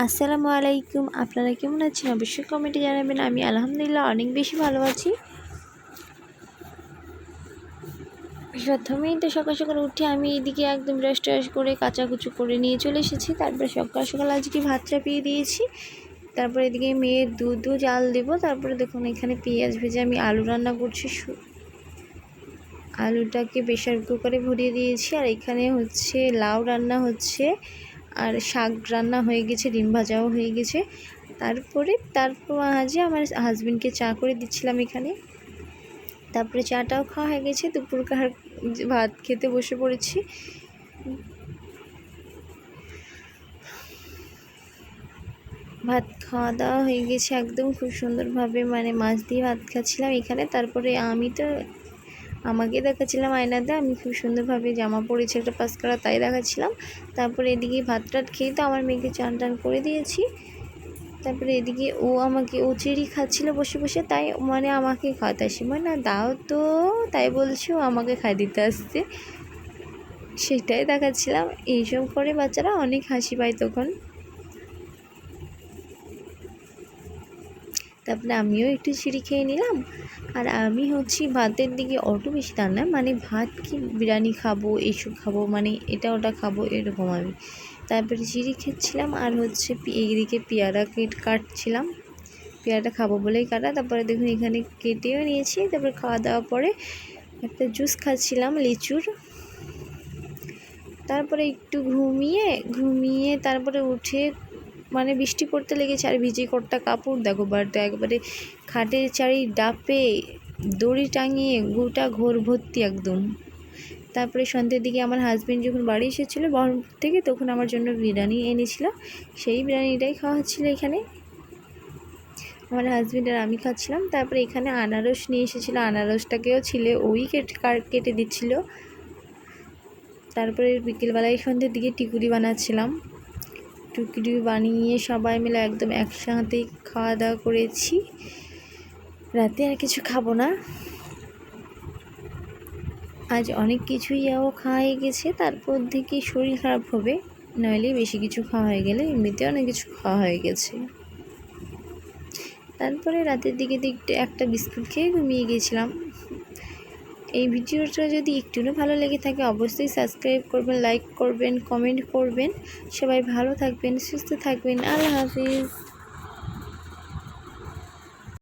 আসসালামু আলাইকুম। আপনারা কেমন আছেন অবশ্যই কমেন্টে জানাবেন। আমি আলহামদুলিল্লাহ অনেক বেশি ভালো আছি। প্রথমেই তো সকাল সকাল উঠে আমি এদিকে একদম ব্রাশ ট্রাশ করে কাচাকুচু করে নিয়ে চলে এসেছি। তারপরে সকাল সকাল আজকে ভাত চাপিয়ে দিয়েছি। তারপরে এদিকে মেয়ের দুধও জাল দেবো। তারপরে দেখুন এখানে পেঁয়াজ ভেজে আমি আলু রান্না করছি। আলুটাকে প্রেশার কুকারে ভরিয়ে দিয়েছি। আর এখানে হচ্ছে লাউ রান্না হচ্ছে, আর শাক রান্না হয়ে গেছে, ডিম ভাজাও হয়ে গেছে। তারপর মাঝে আমার হাজবেন্ডকে চা করে দিচ্ছিলাম এখানে। তারপরে চাটাও খাওয়া হয়ে গেছে। দুপুরকার ভাত খেতে বসে পড়েছি। ভাত খাওয়া দাওয়া হয়ে গেছে একদম খুব সুন্দরভাবে, মানে মাছ দিয়ে ভাত খাচ্ছিলাম এখানে। তারপরে আমি তো আমাকে দেখাচ্ছিলাম আয়নাতে আমি খুব সুন্দরভাবে জামা পরেছি একটা পাস করা, তাই দেখাচ্ছিলাম। তারপরে এদিকে ভাত টাত খেয়ে তো আমার মেয়েকে চান টান করে দিয়েছি। তারপরে এদিকে ও চেরি খাচ্ছিল বসে বসে, তাই মানে আমাকে খাওয়াতে আসে, মানে দাও তো, তাই বলছি ও আমাকে খাই দিতে আসছে, সেটাই দেখাচ্ছিলাম। এইসব করে বাচ্চারা অনেক হাসি পায় তখন। তারপরে আমিও একটু চিড়ি খেয়ে নিলাম। আর আমি হচ্ছি ভাতের দিকে অত বেশি টান না, মানে ভাত কি বিরিয়ানি খাবো, এইসব খাবো, মানে এটা ওটা খাবো এরকম আমি। তারপরে চিড়ি খেচ্ছিলাম আর হচ্ছে এইদিকে পেয়ারা কাটছিলাম। পেয়ারাটা খাবো বলেই কাটা। তারপরে দেখুন এখানে কেটেও নিয়েছি। তারপরে খাওয়া দাওয়ার পরে একটা জুস খাচ্ছিলাম লিচুর। তারপরে একটু ঘুমিয়ে তারপরে উঠে, মানে বৃষ্টি পড়তে লেগেছে। আর ভিজে কটা কাপড় দেখো বাড়িতে একবারে খাটের চারি ডাপে দড়ি টাঙিয়ে গোটা ঘর ভর্তি একদম। তারপরে সন্ধ্যের দিকে আমার হাজবেন্ড যখন বাড়ি এসেছিলো বহরমপুর থেকে, তখন আমার জন্য বিরিয়ানি এনেছিল। সেই বিরিয়ানিটাই খাওয়া হচ্ছিলো এখানে। আমার হাজবেন্ড আর আমি খাচ্ছিলাম। তারপরে এখানে আনারস নিয়ে এসেছিলো, আনারসটাকেও ছিলে ওই কেটে দিচ্ছিলো। তারপরে বিকেলবেলায় সন্ধ্যের দিকে টিকুরি বানাচ্ছিলাম। টিকুরি বানিয়ে সবাই মিলে একদম একসাথেই খাওয়া দাওয়া করেছি। রাতে আর কিছু খাবো না, আজ অনেক কিছুই খাওয়া হয়ে গেছে। তারপর থেকে শরীর খারাপ হবে, নইলে বেশি কিছু খাওয়া হয়ে গেলে এমনিতে অনেক কিছু খাওয়া হয়ে গেছে। তারপরে রাতের দিকে একটা বিস্কুট খেয়ে ঘুমিয়ে গেছিলাম। এই ভিডিওটা যদি একটু ভালো লেগে থাকে অবশ্যই সাবস্ক্রাইব করবেন, লাইক করবেন, কমেন্ট করবেন। সবাই ভালো থাকবেন, সুস্থ থাকবেন। আল্লাহ হাফিজ।